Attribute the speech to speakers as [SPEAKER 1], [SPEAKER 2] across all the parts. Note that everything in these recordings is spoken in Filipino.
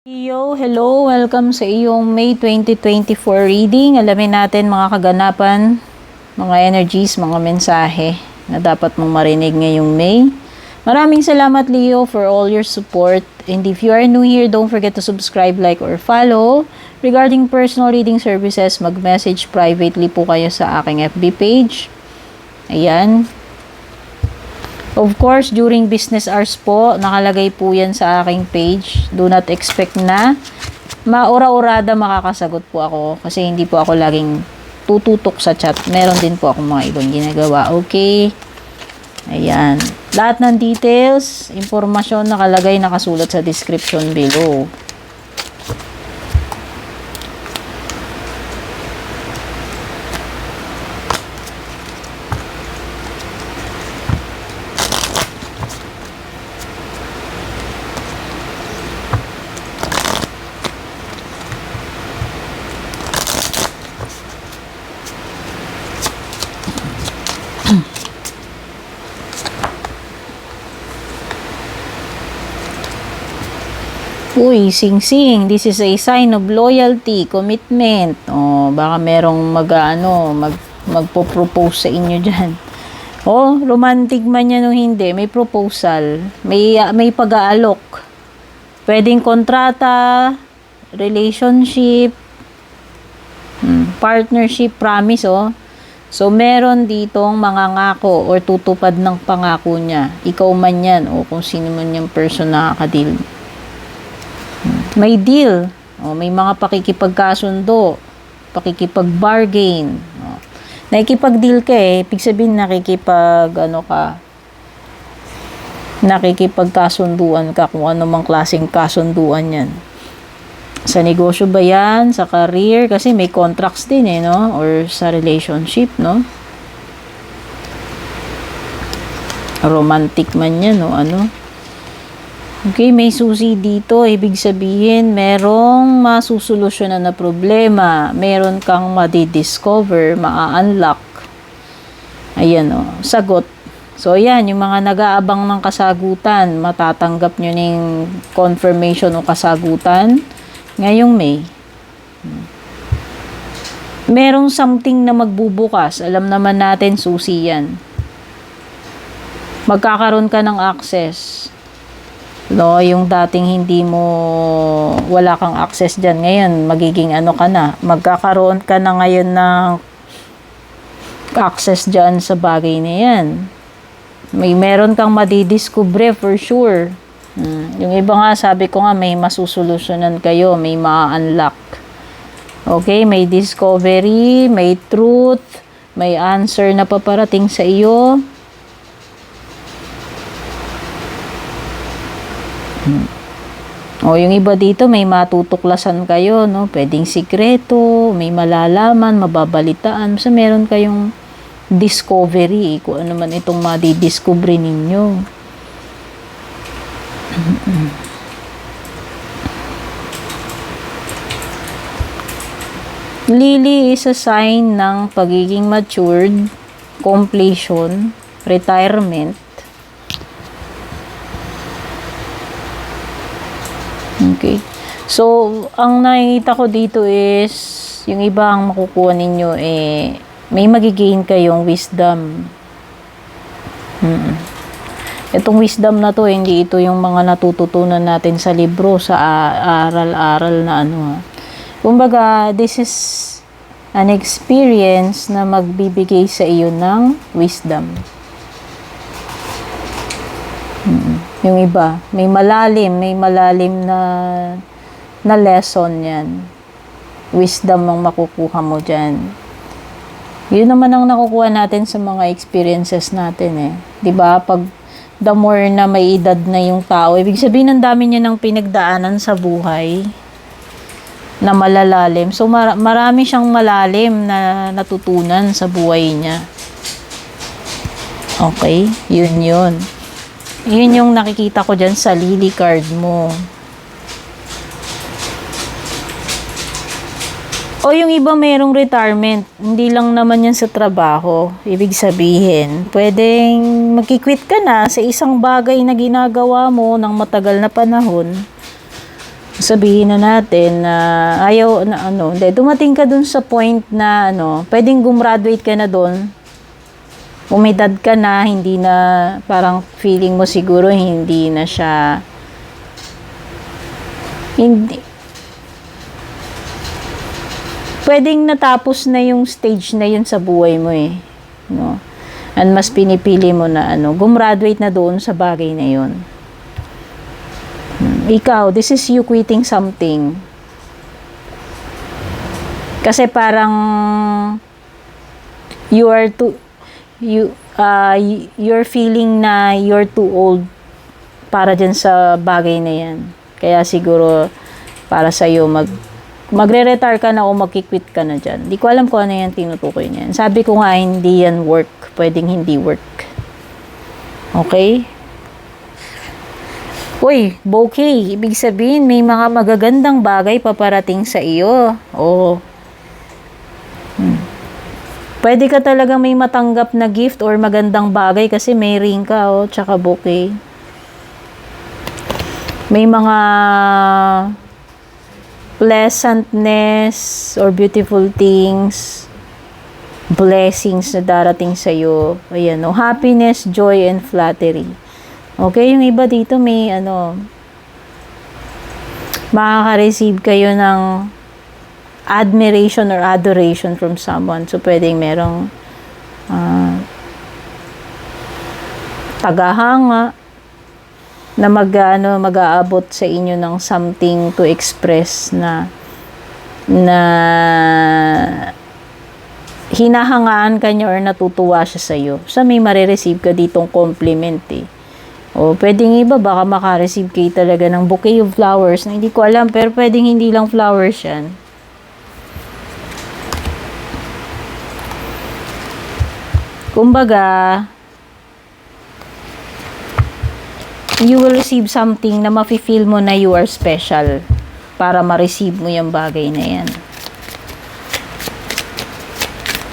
[SPEAKER 1] Hello, welcome sa iyong May 2024 reading. Alamin natin mga kaganapan, mga energies, mga mensahe na dapat mong marinig ngayong May. Maraming salamat Leo for all your support. And if you are new here, don't forget to subscribe, like, or follow. Regarding personal reading services, mag-message privately po kayo sa aking FB page. Ayan. Of course, during business hours po, nakalagay po yan sa aking page. Do not expect na maura-urada makakasagot po ako kasi hindi po ako laging tututok sa chat. Meron din po ako mga ibang ginagawa. Okay? Ayan. Lahat ng details, impormasyon nakalagay, nakasulat sa description below. Uy, sing-sing. This is a sign of loyalty, commitment. Oh, baka merong magpo-propose sa inyo diyan. Oh, romantic man yan o hindi, may proposal, may pag-aalok. Pwedeng kontrata, relationship, partnership, promise, oh. So, meron ditong mangangako or tutupad ng pangako niya. Ikaw man yan o kung sino man yung person na nakakadil. May deal. O, may mga pakikipagkasundo. Pakikipag-bargain. O, nakikipag-deal ka ibig sabihin nakikipagkasunduan ka kung ano mang klaseng kasunduan yan. Sa negosyo ba yan? Sa career? Kasi may contracts din no? Or sa relationship, no? Romantic man yan, no? Ano? Okay, may susi dito. Ibig sabihin, merong masusolusyonan na problema. Meron kang madidiscover, maa-unlock. Ayan o, sagot. So, ayan, yung mga nag-aabang ng kasagutan, matatanggap nyo ng confirmation o kasagutan ngayong May. Merong something na magbubukas. Alam naman natin, susi yan. Magkakaroon ka ng access. No, yung dating wala kang access dyan, ngayon magiging magkakaroon ka na ngayon ng access dyan sa bagay na yan. Meron kang madidiscover for sure. Yung iba nga, sabi ko nga, may masusolusyonan kayo, may ma-unlock. Okay, may discovery, may truth, may answer na paparating sa iyo. O, yung iba dito, may matutuklasan kayo, no? Pwedeng sikreto, may malalaman, mababalitaan. So, meron kayong discovery, kung ano man itong madidiscover ninyo. Lily is a sign ng pagiging matured, completion, retirement. Okay. So, ang nakikita ko dito is, yung iba ang makukuha ninyo may magigain kayong wisdom. Itong wisdom na to, hindi ito yung mga natututunan natin sa libro, sa aral-aral na Kumbaga, this is an experience na magbibigay sa iyo ng wisdom. Yung iba, may malalim na lesson yan. Wisdom ang makukuha mo dyan. Yun naman ang nakukuha natin sa mga experiences natin 'Di ba? Pag the more na may edad na yung tao, ibig sabihin ang dami niya ng pinagdaanan sa buhay na malalalim. So, marami siyang malalim na natutunan sa buhay niya. Okay? Yun. Yun yung nakikita ko dyan sa Lily card mo. O yung iba merong retirement, hindi lang naman yan sa trabaho. Ibig sabihin, pwedeng magkikwit ka na sa isang bagay na ginagawa mo ng matagal na panahon. sabihin na natin na ayaw na hindi, dumating ka dun sa point na pwedeng gumraduate ka na dun. Umidad ka na, hindi na, parang feeling mo siguro hindi na siya, hindi, pwedeng natapos na yung stage na yun sa buhay mo no? And mas pinipili mo na gumraduate na doon sa bagay na yun. Ikaw, this is you quitting something. Kasi parang you're feeling na you're too old para dyan sa bagay na yan. Kaya siguro para sa'yo magre-retire ka na o magki-quit ka na dyan. Di ko alam kung ano yan tinutukoy niyan. Sabi ko nga, hindi yan work. Pwedeng hindi work. Okay? Uy, bouquet. Ibig sabihin, may mga magagandang bagay paparating sa iyo. Oo. Pwede ka talaga may matanggap na gift or magandang bagay kasi may ring ka, tsaka bouquet. May mga pleasantness or beautiful things, blessings na darating sa iyo. Ayan, happiness, joy, and flattery. Okay, yung iba dito may makaka-receive kayo ng admiration or adoration from someone. So, pwedeng merong tagahanga na mag-aabot sa inyo ng something to express na hinahangaan ka niya or natutuwa siya sa iyo. So, may marireceive ka ditong compliment O, pwedeng iba, baka makareceive kayo talaga ng bouquet of flowers na hindi ko alam, pero pwedeng hindi lang flowers yan. Kumbaga, you will receive something na mafe-feel mo na you are special para ma-receive mo yung bagay na yan.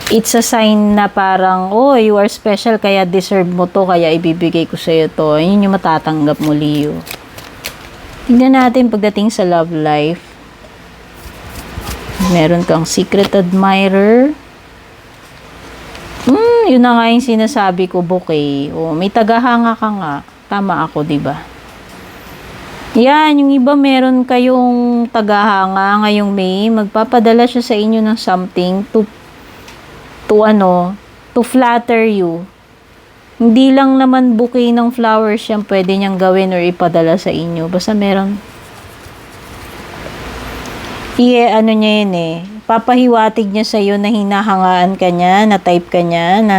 [SPEAKER 1] It's a sign na parang, you are special, kaya deserve mo to, kaya ibibigay ko sa'yo to. Yun yung matatanggap mo, Leo. Tignan natin pagdating sa love life. Meron kang secret admirer. Yun na nga yung sinasabi ko, bouquet. May tagahanga ka nga. Tama ako, diba? Yan, yung iba meron kayong tagahanga ngayong May. Magpapadala siya sa inyo ng something to flatter you. Hindi lang naman bouquet ng flowers yan pwede niyang gawin or ipadala sa inyo. Basta meron. Niya yun papahiwatig niya sa'yo na hinahangaan ka niya, na type ka niya, na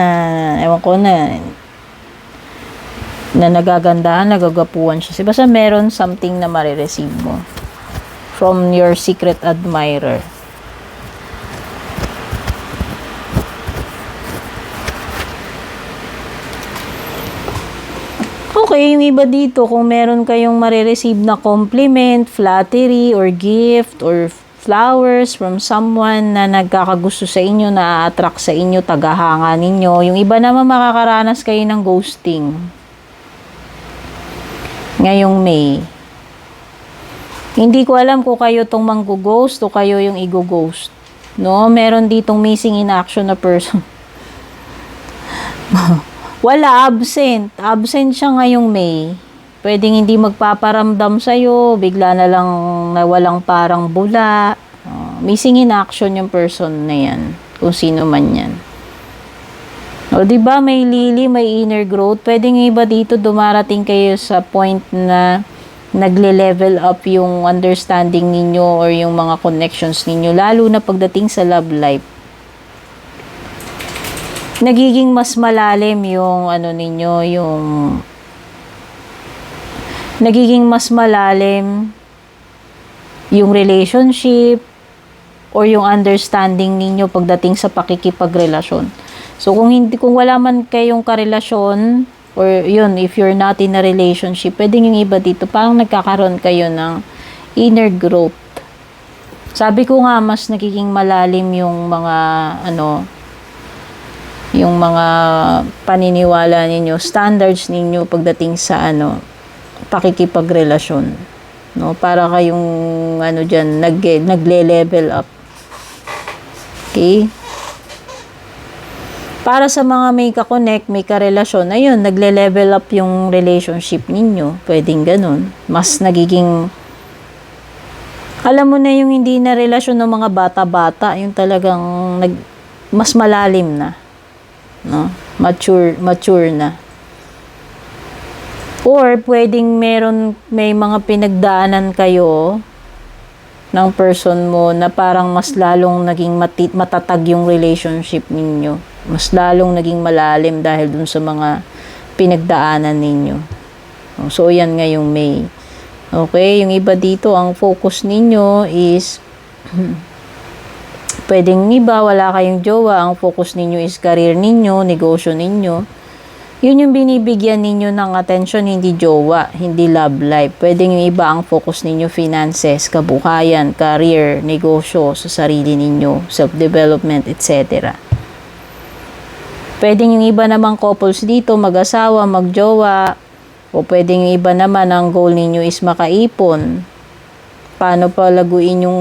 [SPEAKER 1] ewan ko na nagagandahan, nagagapuan siya. Basta meron something na marireceive mo from your secret admirer. Okay, yung iba dito, kung meron kayong marireceive na compliment, flattery, or gift, or flowers from someone na nagkakagusto sa inyo, na attract sa inyo, tagahanga ninyo. Yung iba naman makakaranas kayo ng ghosting. Ngayong May. Hindi ko alam kung kayo tong manggo-ghost o kayo yung i-ghost. No, meron ditong missing in action na person. Wala, absent. Absent siya ngayong May. Pwedeng hindi magpaparamdam sa'yo, bigla na lang nawalang parang bula. Missing in action yung person na yan, kung sino man yan. O, diba, may lily, may inner growth. Pwedeng iba dito, dumarating kayo sa point na nagle-level up yung understanding ninyo or yung mga connections ninyo, lalo na pagdating sa love life. Nagiging mas malalim yung ninyo, yung nagiging mas malalim yung relationship or yung understanding ninyo pagdating sa pakikipagrelasyon. So kung wala man kayong karelasyon or yun, if you're not in a relationship, pwedeng yung iba dito parang nagkakaroon kayo ng inner growth. Sabi ko nga, mas nagiging malalim yung mga yung mga paniniwala ninyo, standards ninyo pagdating sa pakikipagrelasyon. no? Para kayong ano diyan, nagle-level up. Okay? Para sa mga may ka-connect, may ka-relasyon, ayun, nagle-level up yung relationship ninyo. Pwedeng ganun. Mas nagiging, alam mo na yung hindi na relasyon ng mga bata-bata, yung talagang mas malalim na. No? Mature na. Or pwedeng may mga pinagdaanan kayo ng person mo na parang mas lalong naging matatag yung relationship ninyo. Mas lalong naging malalim dahil dun sa mga pinagdaanan ninyo. So, yan nga yung May. Okay, yung iba dito, ang focus ninyo is pwedeng iba, wala kayong jowa. Ang focus ninyo is career ninyo, negosyo ninyo. Yun yung binibigyan ninyo ng attention, hindi jowa, hindi love life. Pwedeng yung iba ang focus ninyo, finances, kabuhayan, career, negosyo, sa sarili ninyo, self-development, etc. Pwedeng yung iba namang couples dito, mag-asawa, mag-jowa, o pwedeng yung iba naman ang goal ninyo is makaipon. Paano palaguin yung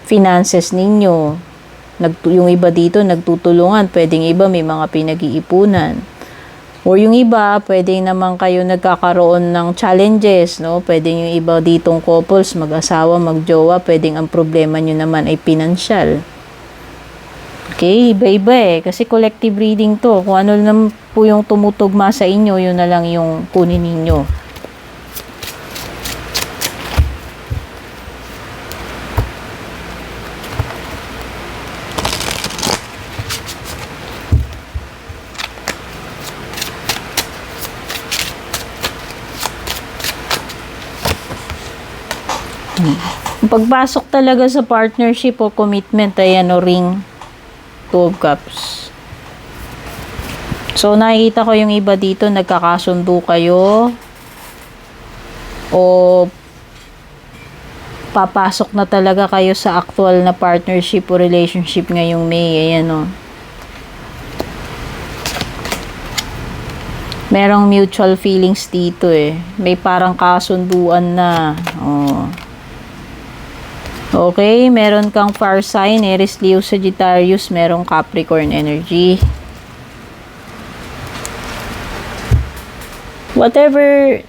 [SPEAKER 1] finances ninyo? Yung iba dito, nagtutulungan. Pwedeng iba may mga pinag-iipunan. O yung iba, pwede naman kayo nagkakaroon ng challenges, no? Pwede yung iba ditong couples, mag-asawa, mag-jowa, pwedeng ang problema nyo naman ay pinansyal. Okay, iba-iba eh. Kasi collective reading to. Kung ano naman po yung tumutugma sa inyo, yun na lang yung kunin ninyo. Pagpasok talaga sa partnership o commitment ay ring 2 of Cups. So, nakikita ko yung iba dito, nagkakasundo kayo o papasok na talaga kayo sa actual na partnership o relationship ngayong May. Ayan o. Merong mutual feelings dito eh. May parang kasunduan na. Oh. Okay, meron kang fire sign, Aries, Leo, Sagittarius, merong Capricorn energy. Whatever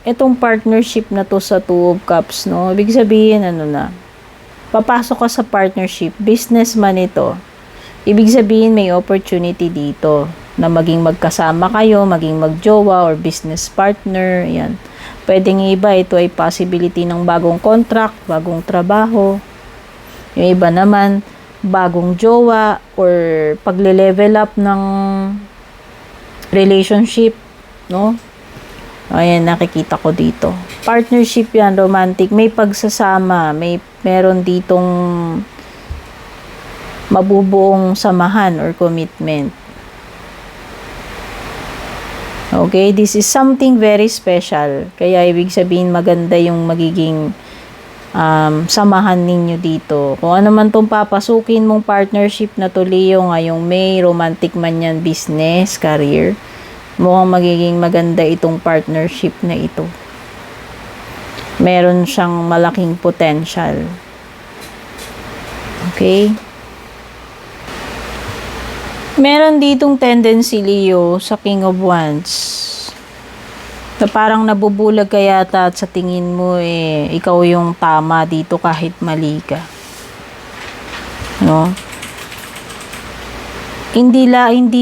[SPEAKER 1] itong partnership na to sa 2 of Cups, no? Ibig sabihin, ano na, papasok ka sa partnership, businessman ito. Ibig sabihin, may opportunity dito na maging magkasama kayo, maging magjowa or business partner, yan. Pwedeng iba, ito ay possibility ng bagong contract, bagong trabaho. Yung iba naman, bagong jowa or pagle-level up ng relationship, no? Ayan, nakikita ko dito. Partnership yan, romantic. May pagsasama, meron ditong mabubuong samahan or commitment. Okay, this is something very special. Kaya ibig sabihin maganda yung magiging samahan ninyo dito. Kung ano man itong papasukin mong partnership na to, Leo, ngayong May, romantic man yan, business, career, mukhang magiging maganda itong partnership na ito. Meron siyang malaking potential. Okay? Meron ditong tendency, Leo, sa King of Wands, na parang nabubulag ka yata at sa tingin mo ikaw yung tama dito kahit mali ka. No? Hindi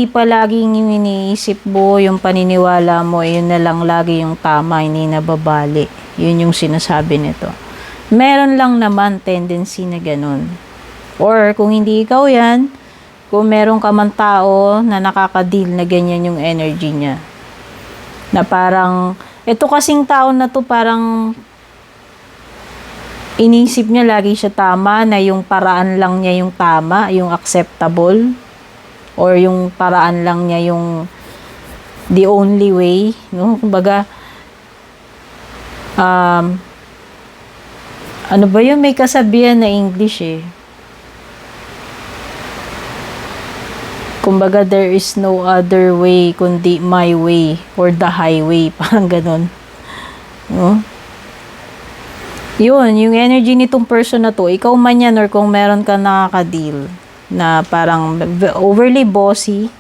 [SPEAKER 1] pa laging yung iniisip mo, yung paniniwala mo, yun na lang lagi yung tama, hindi nababali. Yun yung sinasabi nito. Meron lang naman tendency na ganun. Or kung hindi ikaw yan, kung meron ka man tao na nakaka-deal na ganyan yung energy niya. Na parang, ito kasing tao na to parang inisip niya lagi siya tama, na yung paraan lang niya yung tama, yung acceptable, or yung paraan lang niya yung the only way, no? Kumbaga, ano ba yun? May kasabihan na English eh. Kumbaga, there is no other way kundi my way or the highway. Parang ganun. No? Yun, yung energy nitong person na to, ikaw man yan or kung meron ka nakaka-deal na parang overly bossy,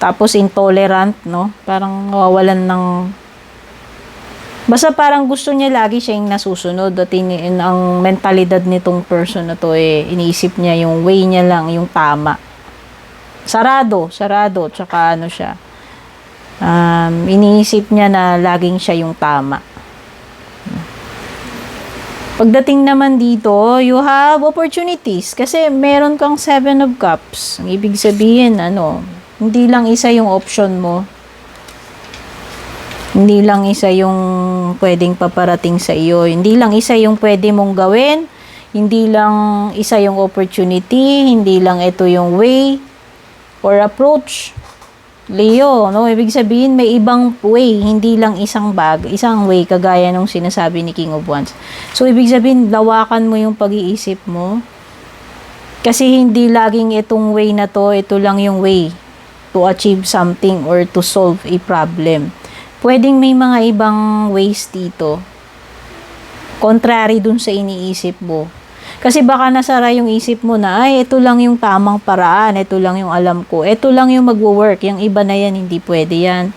[SPEAKER 1] tapos intolerant, no? Parang nawawalan ng... Basta parang gusto niya lagi siya yung nasusunod at ang mentalidad nitong person na to iniisip niya yung way niya lang, yung tama. Sarado, tsaka ano siya. Iniisip niya na laging siya yung tama. Pagdating naman dito, you have opportunities. Kasi meron kang 7 of Cups. Ang ibig sabihin, hindi lang isa yung option mo. Hindi lang isa yung pwedeng paparating sa iyo. Hindi lang isa yung pwede mong gawin. Hindi lang isa yung opportunity. Hindi lang ito yung way or approach. Leo, no? Ibig sabihin may ibang way, hindi lang isang way kagaya nung sinasabi ni King of Wands. So ibig sabihin lawakan mo yung pag-iisip mo. Kasi hindi laging itong way na to, ito lang yung way to achieve something or to solve a problem. Pwedeng may mga ibang ways dito. Contrary dun sa iniisip mo. Kasi baka nasara yung isip mo na, ay, ito lang yung tamang paraan, ito lang yung alam ko, ito lang yung magwo-work, yung iba na yan, hindi pwede yan.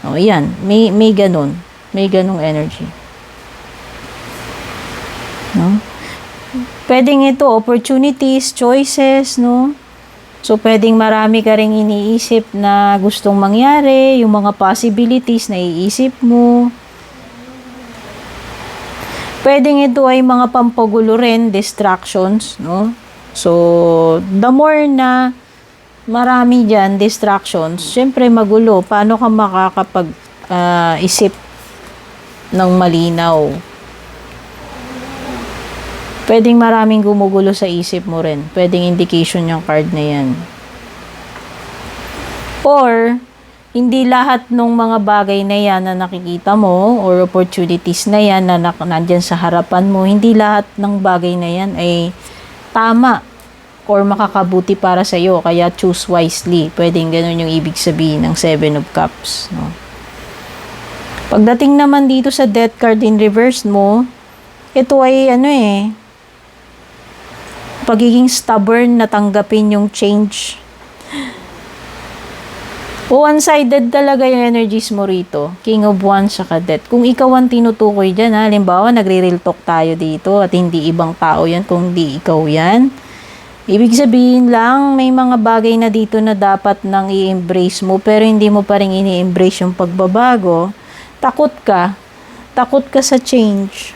[SPEAKER 1] O, yan, may ganun. May ganung energy. No? Pwedeng ito, opportunities, choices, no? So, pwedeng marami ka ring iniisip na gustong mangyari, yung mga possibilities na iisip mo. Pwedeng ito ay mga pampagulo rin, distractions, no? So, the more na marami dyan, distractions, syempre magulo. Paano ka makakapag-isip ng malinaw? Pwedeng maraming gumugulo sa isip mo rin. Pwedeng indication yung card na yan. Or, hindi lahat ng mga bagay na yan na nakikita mo or opportunities na yan na nandyan sa harapan mo, hindi lahat ng bagay na yan ay tama or makakabuti para sa iyo. Kaya choose wisely. Pwedeng ganun yung ibig sabihin ng 7 of Cups. No? Pagdating naman dito sa Death card in reverse mo, ito ay pagiging stubborn na tanggapin yung change. One-sided talaga yung energies mo rito. King of Wands saka Death. Kung ikaw ang tinutukoy dyan, halimbawa, nagre-real talk tayo dito at hindi ibang tao yan, kung hindi ikaw yan. Ibig sabihin lang, may mga bagay na dito na dapat nang i-embrace mo, pero hindi mo pa rin ini-embrace yung pagbabago. Takot ka. Takot ka sa change.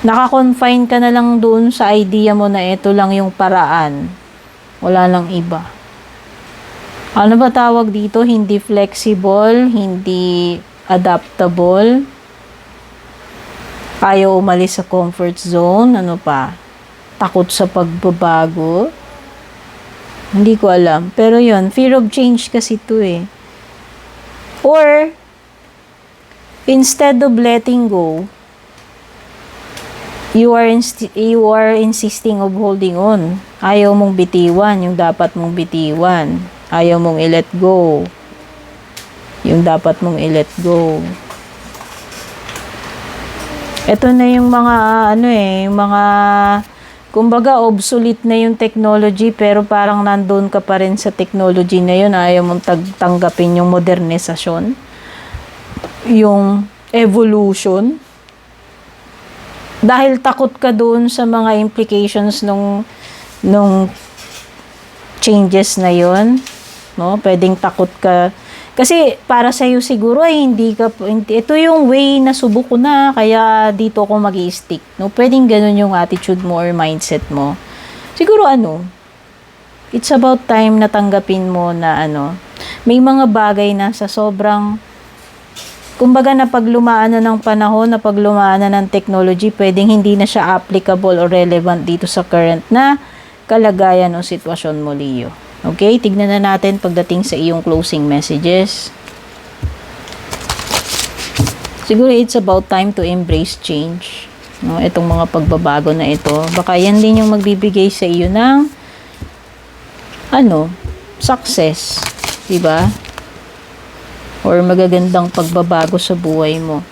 [SPEAKER 1] Nakakonfine ka na lang doon sa idea mo na ito lang yung paraan. Wala lang iba. Ano ba tawag dito? Hindi flexible, hindi adaptable, ayaw umalis sa comfort zone, ano pa? Takot sa pagbabago. Hindi ko alam. Pero yon, fear of change kasi ito eh. Or, instead of letting go, you are insisting of holding on. Ayaw mong bitiwan yung dapat mong bitiwan. Ayaw mong i-let go yung dapat mong i-let go. Ito na yung mga yung mga kumbaga obsolete na yung technology, pero parang nandun ka pa rin sa technology na yun. Ayaw mong tanggapin yung modernisasyon, yung evolution, dahil takot ka doon sa mga implications nung changes na yun. No, pwedeng takot ka kasi para sa iyo siguro ay ito yung way na subok ko na, kaya dito ako magi-stick. No, pwedeng ganun yung attitude mo or mindset mo. Siguro it's about time na tanggapin mo na may mga bagay na sa sobrang kumbaga na paglumaan na ng panahon, na paglumaan na ng technology, pwedeng hindi na siya applicable or relevant dito sa current na kalagayan o sitwasyon mo, Leo. Okay, tignan na natin pagdating sa iyong closing messages. Siguro it's about time to embrace change. No, itong mga pagbabago na ito. Baka yan din yung magbibigay sa iyo ng success, 'di ba? Or magagandang pagbabago sa buhay mo.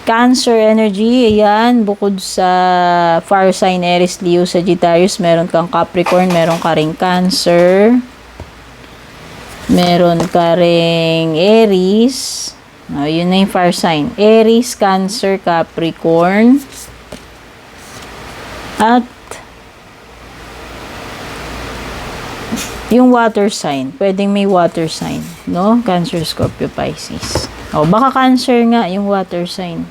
[SPEAKER 1] Cancer energy, ayan, bukod sa fire sign Aries, Leo, Sagittarius, meron kang Capricorn, meron ka ring Cancer, meron ka ring Aries, yun na yung fire sign, Aries, Cancer, Capricorn, at yung water sign, pwedeng may water sign, no? Cancer, Scorpio, Pisces. Baka Cancer nga yung water sign.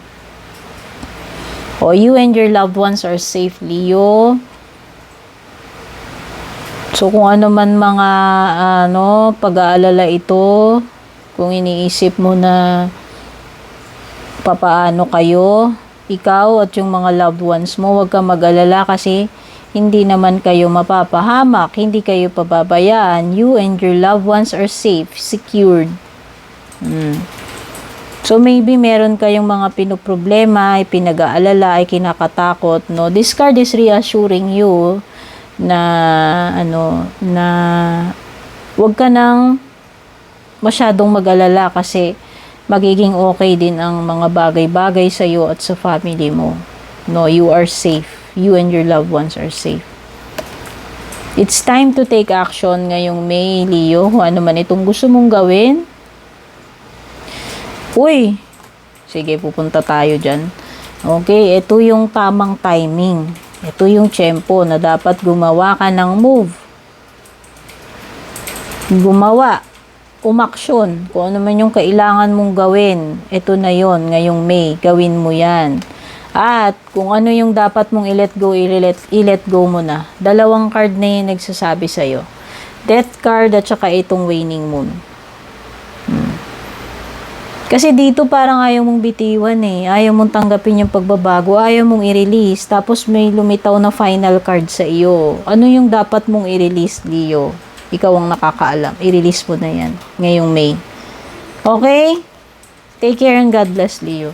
[SPEAKER 1] You and your loved ones are safe, Leo. So, kung ano man mga, pag-aalala ito, kung iniisip mo na papaano kayo, ikaw at yung mga loved ones mo, huwag ka mag-alala kasi hindi naman kayo mapapahamak, hindi kayo pababayaan. You and your loved ones are safe, secured. So, maybe meron kayong mga pinoproblema, pinag-aalala, ay kinakatakot, no? This card is reassuring you na, na huwag ka nang masyadong mag-alala kasi magiging okay din ang mga bagay-bagay sa iyo at sa family mo. No, you are safe. You and your loved ones are safe. It's time to take action ngayong May, Leo. Kung ano man itong gusto mong gawin, sige, pupunta tayo dyan. Okay, ito yung tamang timing. Ito yung tiyempo na dapat gumawa ka ng move. Umaksyon. Kung ano man yung kailangan mong gawin, ito na yon ngayong May, gawin mo yan. At kung ano yung dapat mong i-let go, i-let go mo na. Dalawang card na yung nagsasabi sa'yo. Death card at saka itong waning moon. Kasi dito parang ayaw mong bitiwan eh. Ayaw mong tanggapin yung pagbabago. Ayaw mong i-release. Tapos may lumitaw na final card sa iyo. Ano yung dapat mong i-release, Leo? Ikaw ang nakakaalam. I-release mo na yan ngayong May. Okay? Take care and God bless, Leo.